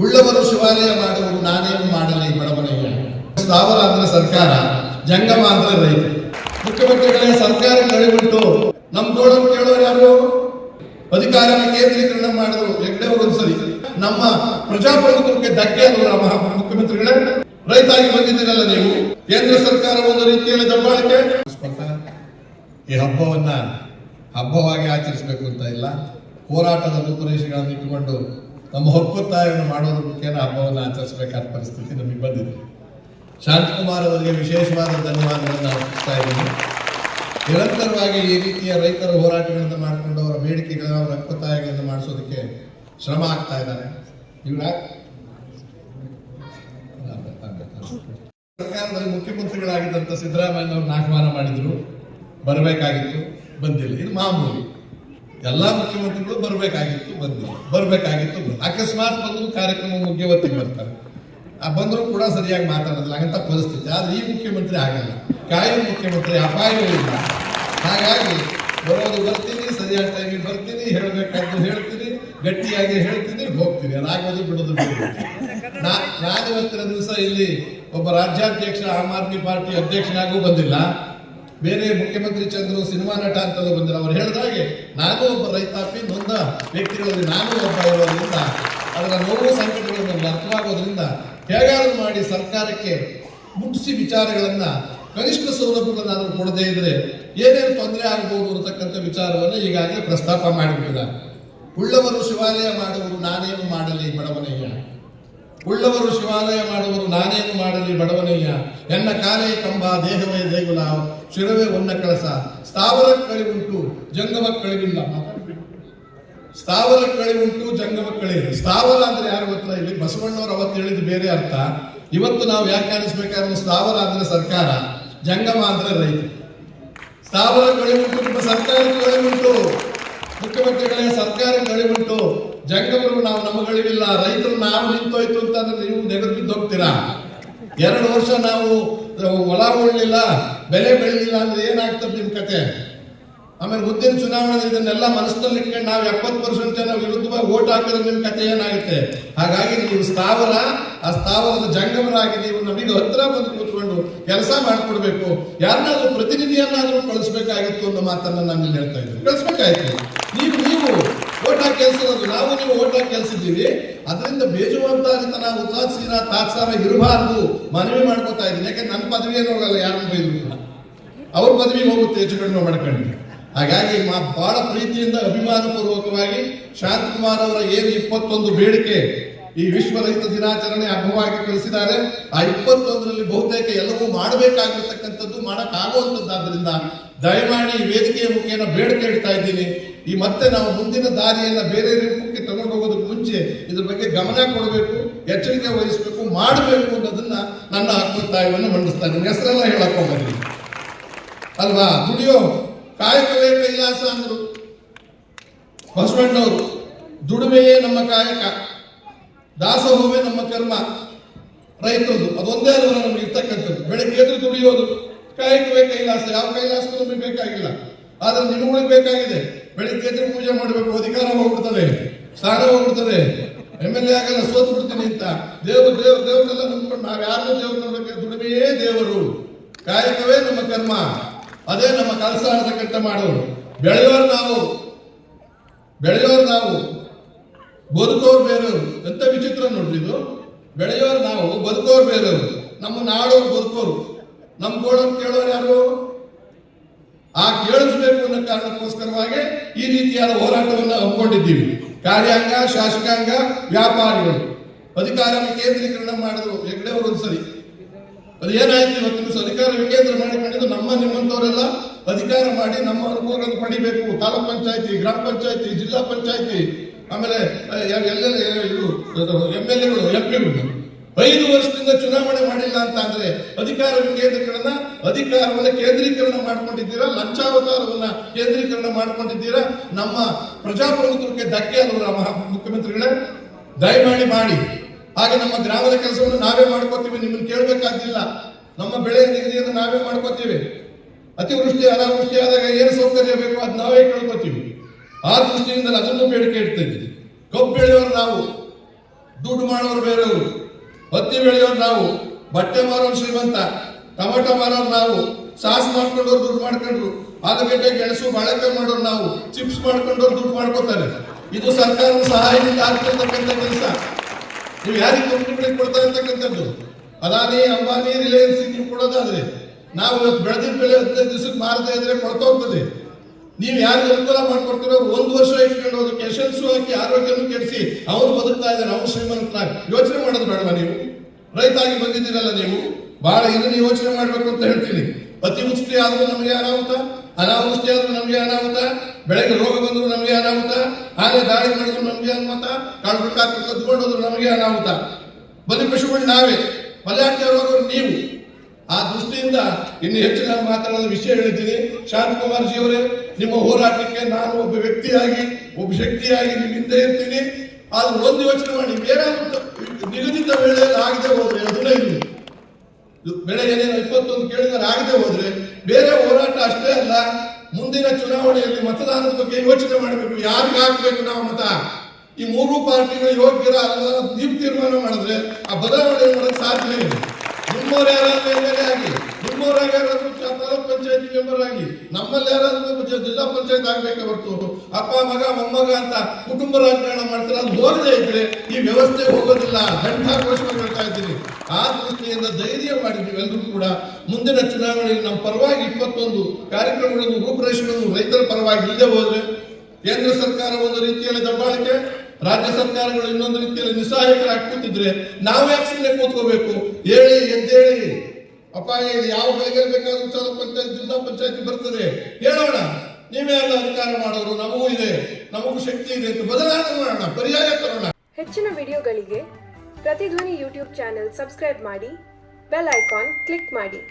ಉಳ್ಳವರು ಶಿವಾಲಯ ಮಾಡುವರು ನಾನೇನು ಮಾಡಲಿ ಬಡವನಯ್ಯ. ಸ್ಥಾವರ ಅಂದ್ರೆ ಸರ್ಕಾರ, ಜಂಗಮ ಅಂದ್ರೆ ರೈತ. ಮುಖ್ಯಮಂತ್ರಿಗಳೇ, ಸರ್ಕಾರ ಕಳಿಬಿಟ್ಟು ನಮ್ ಗೋಳನ್ನು ಕೇಳೋರು ಯಾರು? ಅಧಿಕಾರ ಕೇಂದ್ರೀಕರಣ ಮಾಡಿದ್ರು ಹೆಗ್ಡೆ ಅವರು ಒಂದ್ಸರಿ. ನಮ್ಮ ಪ್ರಜಾಪ್ರಭುತ್ವಕ್ಕೆ ಧಕ್ಕೆ ಅಲ್ವ ಮುಖ್ಯಮಂತ್ರಿಗಳೇ? ರೈತಾಗಿ ಬಂದಿದ್ದೀರಲ್ಲ ನೀವು. ಕೇಂದ್ರ ಸರ್ಕಾರ ಒಂದು ರೀತಿಯಲ್ಲಿ ದಬ್ಬಾಳಿಕೆ. ಈ ಹಬ್ಬವನ್ನ ಹಬ್ಬವಾಗಿ ಆಚರಿಸಬೇಕು ಅಂತ ಇಲ್ಲ, ಹೋರಾಟದ ರೂಪುರೇಷೆಗಳನ್ನು ಇಟ್ಟುಕೊಂಡು ನಮ್ಮ ಹಕ್ಕೊತ್ತಾಯವನ್ನು ಮಾಡೋದ್ರ ಮುಖೇನ ಹಬ್ಬವನ್ನು ಆಚರಿಸಬೇಕಾದ ಪರಿಸ್ಥಿತಿ ನಮಗೆ ಬಂದಿದೆ. ಶಾಂತಕುಮಾರ್ ಅವರಿಗೆ ವಿಶೇಷವಾದ ಧನ್ಯವಾದಗಳನ್ನು ಅರ್ಪಿಸ್ತಾ ಇದ್ದೀನಿ. ನಿರಂತರವಾಗಿ ಈ ರೀತಿಯ ರೈತರ ಹೋರಾಟಗಳನ್ನು ಮಾಡಿಕೊಂಡು ಅವರ ಬೇಡಿಕೆಗಳ ಅವರ ಹಕ್ಕೊತ್ತಾಯಗಳನ್ನು ಮಾಡಿಸೋದಕ್ಕೆ ಶ್ರಮ ಆಗ್ತಾ ಇದ್ದಾರೆ. ಸರ್ಕಾರದಲ್ಲಿ ಮುಖ್ಯಮಂತ್ರಿಗಳಾಗಿದ್ದಂಥ ಸಿದ್ದರಾಮಯ್ಯ ಅವರು 4 ವಾರ ಮಾಡಿದ್ರು, ಬರಬೇಕಾಗಿತ್ತು, ಬಂದಿಲ್ಲ. ಇದು ಮಾಮೂಲಿ, ಎಲ್ಲಾ ಮುಖ್ಯಮಂತ್ರಿಗಳು ಬರಬೇಕಾಗಿತ್ತು, ಬಂದಿಲ್ಲ, ಬರಬೇಕಾಗಿತ್ತು, ಅಕಸ್ಮಾತ್ ಬಂದ್ರು ಕಾರ್ಯಕ್ರಮ ಮುಗಿಯ ಹೊತ್ತಿಗೆ ಬರ್ತಾರೆ. ಬಂದರೂ ಕೂಡ ಸರಿಯಾಗಿ ಮಾತಾಡೋದಿಲ್ಲ, ಅಂತ ಪರಿಸ್ಥಿತಿ. ಆದ್ರೆ ಈ ಮುಖ್ಯಮಂತ್ರಿ ಆಗಲ್ಲ, ಕಾಯಂ ಮುಖ್ಯಮಂತ್ರಿ, ಅಪಾಯವೂ ಇಲ್ಲ. ಹಾಗಾಗಿ ಬರೋದು ಬರ್ತೀನಿ, ಸರಿಯಾದ ಟೈಮಿಗೆ ಬರ್ತೀನಿ, ಹೇಳಬೇಕಾದ್ದು ಹೇಳ್ತೀನಿ, ಗಟ್ಟಿಯಾಗಿ ಹೇಳ್ತೀನಿ, ಹೋಗ್ತೀನಿ. ಅದಾಗೋದು ಬಿಡೋದು ನಾನು ಇವತ್ತಿನ ದಿವಸ ಇಲ್ಲಿ ಒಬ್ಬ ರಾಜ್ಯಾಧ್ಯಕ್ಷ, ಆಮ್ ಆದ್ಮಿ ಪಾರ್ಟಿ ಅಧ್ಯಕ್ಷನಾಗೂ ಬಂದಿಲ್ಲ, ಬೇರೆ ಮುಖ್ಯಮಂತ್ರಿ ಚಂದ್ರು ಸಿನಿಮಾ ನಟ ಅಂತಲೂ ಬಂದಿಲ್ಲ. ಅವ್ರು ಹೇಳಿದಾಗೆ ನಾನು ಒಬ್ಬ ರೈತಾಪಿ, ನೊಂದ ವ್ಯಕ್ತಿಗಳಲ್ಲಿ ನಾನು ಒಬ್ಬ ಇರೋದ್ರಿಂದ ಅದರ ನೋವು ಸಂಕಟಗಳು ನಮ್ಗೆ ಅರ್ಥವಾಗೋದ್ರಿಂದ ಹೇಗಾದ್ರೂ ಮಾಡಿ ಸರ್ಕಾರಕ್ಕೆ ಮುಟ್ಟಿಸಿ ವಿಚಾರಗಳನ್ನ, ಕನಿಷ್ಠ ಸೌಲಭ್ಯಗಳನ್ನಾದ್ರೂ ಕೊಡದೇ ಇದ್ರೆ ಏನೇನು ತೊಂದರೆ ಆಗಬಹುದು ಅಂತಕ್ಕಂಥ ವಿಚಾರವನ್ನು ಈಗಾಗಲೇ ಪ್ರಸ್ತಾಪ ಮಾಡಿಬಿಟ್ಟಿದ್ದಾರೆ. ಉಳ್ಳವರು ಶಿವಾಲಯ ಮಾಡುವರು ನಾನೇನು ಮಾಡಲಿ ಬಡವನಯ್ಯ. ಉಳ್ಳವರು ಶಿವಾಲಯ ಮಾಡುವರು ನಾನೇನು ಮಾಡಲಿ ಬಡವನಯ್ಯ. ಎನ್ನ ಕಾಲೇ ಕಂಬ ದೇಹವೇ ದೇಗುಲ ಶಿರವೇ ಒನ್ನ ಕಳಸ ಸ್ಥಾವರ ಕಳಿವುಂಟು ಜಂಗಮ ಕಳಿವಿಲ್ಲ. ಸ್ಥಾವರ ಕಳಿವುಂಟು ಜಂಗಮ ಕಳಿವಿಲ್ಲ. ಸ್ಥಾವರ ಅಂದ್ರೆ ಯಾರು ಗೊತ್ತಾ? ಇಲ್ಲಿ ಬಸವಣ್ಣವರು ಅವತ್ತು ಹೇಳಿದ್ದು ಬೇರೆ ಅರ್ಥ. ಇವತ್ತು ನಾವು ವ್ಯಾಖ್ಯಾನಿಸಬೇಕಾದ್ರೆ ಸ್ಥಾವರ ಅಂದ್ರೆ ಸರ್ಕಾರ, ಜಂಗಮ ಅಂದ್ರೆ ರೈತ. ಸ್ಥಾವರ ಕಳಿವುಂಟು, ನಿಮ್ಮ ಸರ್ಕಾರಕ್ಕೆ ಕಳಿವುಂಟು. ಮುಖ್ಯಮಂತ್ರಿಗಳೇ, ಸರ್ಕಾರ ಕಳಿವುಂಟು, ಜಂಗಮರು ನಾವು ನಮಗಳಿಲ್ಲ, ರೈತರು ನಾವು ನಿಂತೋಯ್ತು ಅಂತಂದ್ರೆ ನೀವು ನೆಗೆದು ಬಿದ್ದು ಹೋಗ್ತೀರಾ. 2 ವರ್ಷ ನಾವು ಹೊಲ ಉಳ್ಳಿಲ್ಲ, ಬೆಲೆ ಬೆಳಿಲಿಲ್ಲ ಅಂದ್ರೆ ಏನಾಗ್ತದೆ ನಿಮ್ ಕತೆ? ಆಮೇಲೆ ಮುಂದಿನ ಚುನಾವಣೆ ಇದನ್ನೆಲ್ಲ ಮನಸ್ಸಿನಲ್ಲಿ ಇಟ್ಕೊಂಡು ನಾವು 70% ಜನ ವಿರುದ್ಧವಾಗಿ ಓಟ್ ಹಾಕಿದ್ರೆ ನಿಮ್ ಕತೆ ಏನಾಗುತ್ತೆ? ಹಾಗಾಗಿ ನೀವು ಸ್ಥಾವರ, ಆ ಸ್ಥಾವರದ ಜಂಗಮರಾಗಿ ನೀವು ನಮಗೆ ಹತ್ರ ಬಂದು ಕೂತ್ಕೊಂಡು ಕೆಲಸ ಮಾಡ್ಕೊಡ್ಬೇಕು. ಯಾರನ್ನಾದ್ರೂ ಪ್ರತಿನಿಧಿಯನ್ನಾದ್ರೂ ಕಳಿಸ್ಬೇಕಾಗಿತ್ತು ಅನ್ನೋ ಮಾತನ್ನ ನಾನು ಇಲ್ಲಿ ಹೇಳ್ತಾ ಇದ್ದೀನಿ. ಕಳಿಸ್ಬೇಕಾಯ್ತು. ನೀವು ಓಟ್ ಹಾಕಿ ಕೆಲಸೋದು, ನಾವು ನೀವು ಓಟ್ ಹಾಕಿ ಕೆಲಸಿದ್ದೀವಿ. ಅದರಿಂದ ಬೇಜವಾಬ್ದಾರಿತನ, ಉದಾಸೀನ, ತಾತ್ಸಾರ ಇರಬಾರ್ದು ಮನವಿ ಮಾಡ್ಕೋತಾ ಇದ್ದೀನಿ. ಯಾಕಂದ್ರೆ ನನ್ನ ಪದವಿ ಏನು ಹೋಗಲ್ಲ, ಯಾರನ್ನು ಬೈದ್ರು ಕೂಡ ಅವ್ರ ಪದವಿ ಹೋಗುತ್ತೆ ಹೆಚ್ಚು ಕಡಿಮೆ ಮಾಡ್ಕೊಂಡು. ಹಾಗಾಗಿ ಬಹಳ ಪ್ರೀತಿಯಿಂದ ಅಭಿಮಾನಪೂರ್ವಕವಾಗಿ ಶಾಂತಕುಮಾರ್ ಅವರ ಏನು 21 ಬೇಡಿಕೆ ಈ ವಿಶ್ವ ರೈತ ದಿನಾಚರಣೆ ಹಬ್ಬವಾಗಿ ಕಳಿಸಿದ್ದಾರೆ. ಆ 21ರಲ್ಲಿ ಬಹುತೇಕ ಎಲ್ಲವೂ ಮಾಡಬೇಕಾಗಿರ್ತಕ್ಕಂಥದ್ದು, ಮಾಡಕ್ಕಾಗುವಂಥದ್ದಾದ್ರಿಂದ ದಯಮಾಡಿ ಈ ವೇದಿಕೆಯ ಮುಖೇನ ಬೇಡಿಕೆ ಇಡ್ತಾ ಇದ್ದೀನಿ. ಈ ಮತ್ತೆ ನಾವು ಮುಂದಿನ ದಾರಿಯನ್ನ ಬೇರೆ ರೂಪಕ್ಕೆ ತಗೊಂಡು ಹೋಗೋದಕ್ಕೆ ಮುಂಚೆ ಇದ್ರ ಬಗ್ಗೆ ಗಮನ ಕೊಡಬೇಕು, ಎಚ್ಚರಿಕೆ ವಹಿಸಬೇಕು, ಮಾಡಬೇಕು ಅನ್ನೋದನ್ನ ನನ್ನ ಹಕ್ಕೊತ್ತಾಯವನ್ನು ಮಂಡಿಸ್ತಾ ಇದ್ದೀನಿ. ಹೆಸರೆಲ್ಲ ಹೇಳಕ್ ಹೋಗ್ಬನ್ನಿ ಅಲ್ವಾ? ದುಡಿಯೋ ಕಾಯಕವೇ ಕೈಲಾಸ ಅಂದ್ರು ಬಸವಣ್ಣವರು. ದುಡಿಮೆಯೇ ನಮ್ಮ ಕಾಯಕ, ದಾಸೋಹವೇ ನಮ್ಮ ಕರ್ಮ. ರೈತರದು ಅದೊಂದೇ ಅಲ್ವ ನಮ್ಗೆ ಇರ್ತಕ್ಕಂಥದ್ದು. ಬೆಳಗ್ಗೆ ಎದ್ದು ದುಡಿಯೋದು, ಕಾಯಕವೇ ಕೈಲಾಸ. ಯಾವ ಕೈಲಾಸಕ್ಕೂ ನಮಗೆ ಬೇಕಾಗಿಲ್ಲ, ಆದ್ರೆ ನಿಮಗೆ ಬೇಕಾಗಿದೆ. ಬೆಳಿಗ್ಗೆ ಎದ್ದು ಪೂಜೆ ಮಾಡಬೇಕು, ಅಧಿಕಾರ ಹೋಗ್ಬಿಡ್ತದೆ, ಸ್ಥಾನ ಹೋಗ್ಬಿಡ್ತದೆ, MLA ಆಗಲ್ಲ, ಸೋತು ಬಿಡ್ತೀನಿ ಅಂತ. ದೇವರೆಲ್ಲ ನಂಬ್ಕೊಂಡು ನಾವ್ ಯಾರನ್ನೂ ದೇವ್ರು ನಂಬಬೇಕು. ದುಡಿಮೆಯೇ ದೇವರು, ಕಾಯಕವೇ ನಮ್ಮ ಕರ್ಮ, ಅದೇ ನಮ್ಮ ಕೆಲಸ ಅನ್ನತಕ್ಕಂಥ ಮಾಡೋರು. ಬೆಳೆಯೋರು ನಾವು, ಬದುಕೋರು ಬೇರೆಯವರು. ಎಂತ ವಿಚಿತ್ರ ನೋಡ್ರಿ ಇದು. ಬೆಳೆಯೋರು ನಾವು, ಬದುಕೋರು ಬೇರೆಯವರು. ನಮ್ಮ ನಾಡೋರು ಬದುಕೋರು. ನಮ್ಮ ಗೋಳನ್ನು ಕೇಳೋರು ಯಾರು? ಆ ಕೇಳಿಸ್ಬೇಕು ಅನ್ನೋ ಕಾರಣಕ್ಕೋಸ್ಕರವಾಗಿ ಈ ರೀತಿಯಾದ ಹೋರಾಟವನ್ನು ಹಮ್ಮಿಕೊಂಡಿದ್ದೀವಿ. ಕಾರ್ಯಾಂಗ, ಶಾಸಕಾಂಗ, ವ್ಯಾಪಾರಿಗಳು ಅಧಿಕಾರವನ್ನು ಕೇಂದ್ರೀಕರಣ ಮಾಡಿದ್ರು ಹೆಗ್ಡೆ ಅವರು ಒಂದ್ಸರಿ. ಅದು ಏನಾಯ್ತು? ಇವತ್ತು ಅಧಿಕಾರ ವಿಕೇಂದ್ರ ಮಾಡಿಕೊಂಡಿದ್ದು ನಮ್ಮ ನಿಮ್ಮಂತವರೆಲ್ಲ ಅಧಿಕಾರ ಮಾಡಿ ನಮ್ಮ ಅನುಕೂಲಗಳನ್ನು ಪಡಿಬೇಕು. ತಾಲೂಕ್ ಪಂಚಾಯತಿ, ಗ್ರಾಮ ಪಂಚಾಯತಿ, ಜಿಲ್ಲಾ ಪಂಚಾಯತಿ, ಆಮೇಲೆ MLAಗಳು, MP ಗಳು 5 ವರ್ಷದಿಂದ ಚುನಾವಣೆ ಮಾಡಿಲ್ಲ ಅಂತ ಅಂದ್ರೆ ಅಧಿಕಾರ ವಿಕೇಂದ್ರೀಕರಣ, ಅಧಿಕಾರವನ್ನ ಕೇಂದ್ರೀಕರಣ ಮಾಡ್ಕೊಂಡಿದ್ದೀರಾ, ಲಂಚಾವತಾರವನ್ನ ಕೇಂದ್ರೀಕರಣ ಮಾಡ್ಕೊಂಡಿದ್ದೀರಾ. ನಮ್ಮ ಪ್ರಜಾಪ್ರಭುತ್ವಕ್ಕೆ ಧಕ್ಕೆ ಅಲ್ವ ಮುಖ್ಯಮಂತ್ರಿಗಳೇ? ದಯಮಾಡಿ ಮಾಡಿ. ಹಾಗೆ ನಮ್ಮ ಗ್ರಾಮದ ಕೆಲಸವನ್ನು ನಾವೇ ಮಾಡ್ಕೋತೀವಿ, ನಿಮ್ಮನ್ನು ಕೇಳಬೇಕಾಗಿಲ್ಲ. ನಮ್ಮ ಬೆಳೆ ನಿಗದಿಯನ್ನು ನಾವೇ ಮಾಡ್ಕೋತೀವಿ. ಅತಿವೃಷ್ಟಿ ಅನಾವೃಷ್ಟಿ ಆದಾಗ ಏನು ಸೌಕರ್ಯ ಬೇಕು ಅದು ನಾವೇ ಕೇಳ್ಕೋತೀವಿ. ಆ ದೃಷ್ಟಿಯಿಂದ ಅದನ್ನು ಬೇಡಿಕೆ ಇಡ್ತಾ ಇದ್ದೀವಿ. ಕಬ್ಬು ಬೆಳೆಯೋರು ನಾವು, ದುಡ್ಡು ಮಾಡೋರು ಬೇರೆಯವರು, ಹತ್ತಿ ಬೆಳೆಯೋರು ನಾವು, ಬಟ್ಟೆ ಮಾರೋರು ಶ್ರೀಮಂತ, ಟೊಮೆಟೊ ಮಾರೋರು ನಾವು, ಸಾಸ್ ಮಾಡ್ಕೊಂಡವ್ರು ದುಡ್ಡು ಮಾಡ್ಕೊಂಡ್ರು, ಆಲೂಗಡ್ಡೆ ಗೆಣಸು ಬಾಳೆಕಾಯಿ ಮಾಡೋರು ನಾವು, ಚಿಪ್ಸ್ ಮಾಡ್ಕೊಂಡವ್ರು ದುಡ್ಡು ಮಾಡ್ಕೋತಾರೆ. ಇದು ಸರ್ಕಾರದ ಸಹಾಯದಿಂದ ಆಗ್ತಿರ್ತಕ್ಕಂಥ ಕೆಲಸ. ನೀವು ಯಾರಿಗೆ ಕಂಪ್ನಿಗಳಿಗೆ ಕೊಡ್ತಾ ಇರ್ತಕ್ಕಂಥದ್ದು? ಅದಾನಿ, ಅಂಬಾನಿ, ರಿಲಯನ್ಸ್ ನೀವು ಕೊಡೋದಾದ್ರೆ ನಾವು ಇವತ್ತು ಬೆಳೆದಿದ್ದ ಬೆಳೆ 15 ದಿವಸಕ್ಕೆ ಮಾರದೇ ಇದ್ರೆ ಕೊಡ್ತೋಗ್ತದೆ. ನೀವು ಯಾರಿಗೆ ಅನುಕೂಲ ಮಾಡ್ಕೊಡ್ತೀರೋ ಅವ್ರು 1 ವರ್ಷ ಇಟ್ಕೊಂಡು ಹೋದಕ್ಕೆ ಎಸೆನ್ಸು ಹಾಕಿ ಆರೋಗ್ಯನೂ ಕೆಡಿಸಿ ಅವ್ರು ಬದುಕ್ತಾ ಇದ್ದಾರೆ, ಅವ್ರು ಶ್ರೀಮಂತರಾಗಿ. ಯೋಚನೆ ಮಾಡೋದು ಬೇಡವಾ? ನೀವು ರೈತಾಗಿ ಬಂದಿದ್ದೀರಲ್ಲ, ನೀವು ಬಹಳ ಇದನ್ನ ಯೋಚನೆ ಮಾಡ್ಬೇಕು ಅಂತ ಹೇಳ್ತೀನಿ. ಅತಿವೃಷ್ಟಿ ಆದ್ರೂ ನಮಗೆ ಅನಾಹುತ, ಅನಾವೃಷ್ಟಿ ಆದ್ರೂ ನಮಗೆ ಅನಾಹುತ, ಬೆಳೆಗೆ ರೋಗ ಬಂದ್ರು ನಮಗೆ ಅನಾಹುತ, ಆನೆ ದಾಳಿ ಮಾಡಿದ್ರು ನಮಗೆ ಅನಾಹುತ, ಕಾಳು ಕದ್ಕೊಂಡೋದ್ರು ನಮಗೆ ಅನಾಹುತ. ಬಲಿಪಶುಗಳು ನಾವೇ, ಮಲೆಯಾಟ ರೋಗರು ನೀವು. ಆ ದೃಷ್ಟಿಯಿಂದ ಇನ್ನು ಹೆಚ್ಚು ನಾನು ಮಾತಾಡೋದ ವಿಷಯ ಹೇಳಿದ್ದೀನಿ. ಶಾಂತಕುಮಾರ್ ಜಿ ಅವರೇ, ನಿಮ್ಮ ಹೋರಾಟಕ್ಕೆ ನಾನು ಒಬ್ಬ ವ್ಯಕ್ತಿಯಾಗಿ, ಒಬ್ಬ ಶಕ್ತಿಯಾಗಿ ನಿಮ್ಮ ಹಿಂದೆ ಇರ್ತೀನಿ. ಆದ್ರೆ ಒಂದು ಯೋಚನೆ ಮಾಡಿ, ಬೇರೆ ನಿಗದಿತ ವೇಳೆಯಲ್ಲಿ ಆಗದೆ ಹೋದ್ರೆ 15 ಬೆಳಗ್ಗೆ 21 ಕೇಳಿದ್ರೆ ಆಗದೆ ಹೋದ್ರೆ ಬೇರೆ ಹೋರಾಟ ಅಷ್ಟೇ ಅಲ್ಲ, ಮುಂದಿನ ಚುನಾವಣೆಯಲ್ಲಿ ಮತದಾನದ ಬಗ್ಗೆ ಯೋಚನೆ ಮಾಡಬೇಕು. ಯಾರಿಗೆ ಹಾಕ್ಬೇಕು ನಾವು ಮತ? ಈ 3 ಪಾರ್ಟಿಗಳು ಯೋಗ್ಯರ ಅಲ್ಲ ನೀವು ತೀರ್ಮಾನ ಮಾಡಿದ್ರೆ ಆ ಬದಲಾವಣೆ ಮಾಡೋಕ್ಕೆ ಸಾಧ್ಯ ಇಲ್ಲ. ನಿಮ್ಮವ್ರು ಯಾರಾದ್ರೂ ಎಮ್ಎಲ್ಎ ಆಗಿ, ನಿಮ್ಮವ್ರು ಯಾರಾದ್ರೂ ತಾಲೂಕ್ ಪಂಚಾಯತಿ ಮೆಂಬರ್ ಆಗಿ, ನಮ್ಮಲ್ಲಿ ಯಾರಾದ್ರೂ ಜಿಲ್ಲಾ ಪಂಚಾಯತ್ ಆಗ್ಬೇಕೆ ಹೊರತು ಅಪ್ಪ ಮಗ ಮೊಮ್ಮಗ ಅಂತ ಕುಟುಂಬ ರಾಜಕಾರಣ ಮಾಡ್ತಾರೆ. ಅದು ಹೋಗದೇ ಇದ್ರೆ ಈ ವ್ಯವಸ್ಥೆ ಹೋಗೋದಿಲ್ಲ. ಘಂಟಾಘೋಷವಾಗಿ ಹೇಳ್ತಾ ಇದ್ದೀನಿ. ಆ ದೃಷ್ಟಿಯಿಂದ ಧೈರ್ಯ ಮಾಡಿ ನೀವೆಲ್ಲರೂ ಕೂಡ ಮುಂದಿನ ಚುನಾವಣೆಯಲ್ಲಿ ನಮ್ಮ ಪರವಾಗಿ 21 ಕಾರ್ಯಕ್ರಮಗಳನ್ನು, ರೂಪುರೇಷೆಗಳನ್ನು ರೈತರ ಪರವಾಗಿ ಇಲ್ಲದೆ ಹೋದ್ರೆ ಕೇಂದ್ರ ಸರ್ಕಾರ ಒಂದು ರೀತಿಯಲ್ಲಿ ದಬ್ಬಾಳಿಕೆ, ರಾಜ್ಯ ಸರ್ಕಾರಗಳು ಇನ್ನೊಂದು ರೀತಿಯಲ್ಲಿ ನಿಸ್ಸಹಾಯಕರಾಗಿ ಕೂತಿದ್ರೆ ನಾವು ಯಾಕೆ ಸುಮ್ಮನೆ ಕೂತ್ಕೋಬೇಕು? ಹೇಳಿ, ಎದ್ದೇಳಿ. ಅಪಾಯ ಇದೆ. ಯಾವ ಬೆಳೆಗೆ ಬೇಕಾದ್ರೂ ತಾಲೂಕ್ ಪಂಚಾಯತ್, ಜಿಲ್ಲಾ ಪಂಚಾಯತಿ ಬರ್ತದೆ, ಹೇಳೋಣ. ನೀವೇ ಎಲ್ಲ ಅಧಿಕಾರ ಮಾಡೋರು, ನಮಗೂ ಇದೆ, ನಮಗೂ ಶಕ್ತಿ ಇದೆ ಅಂತ ಬದಲಾವಣೆ ಮಾಡೋಣ, ಪರ್ಯಾಯ ತರೋಣ. ಹೆಚ್ಚಿನ ವಿಡಿಯೋಗಳಿಗೆ ಪ್ರತಿಧ್ವನಿ ಯೂಟ್ಯೂಬ್ ಚಾನೆಲ್ ಸಬ್ಸ್ಕ್ರೈಬ್ ಮಾಡಿ, ಬೆಲ್ ಐಕಾನ್ ಕ್ಲಿಕ್ ಮಾಡಿ.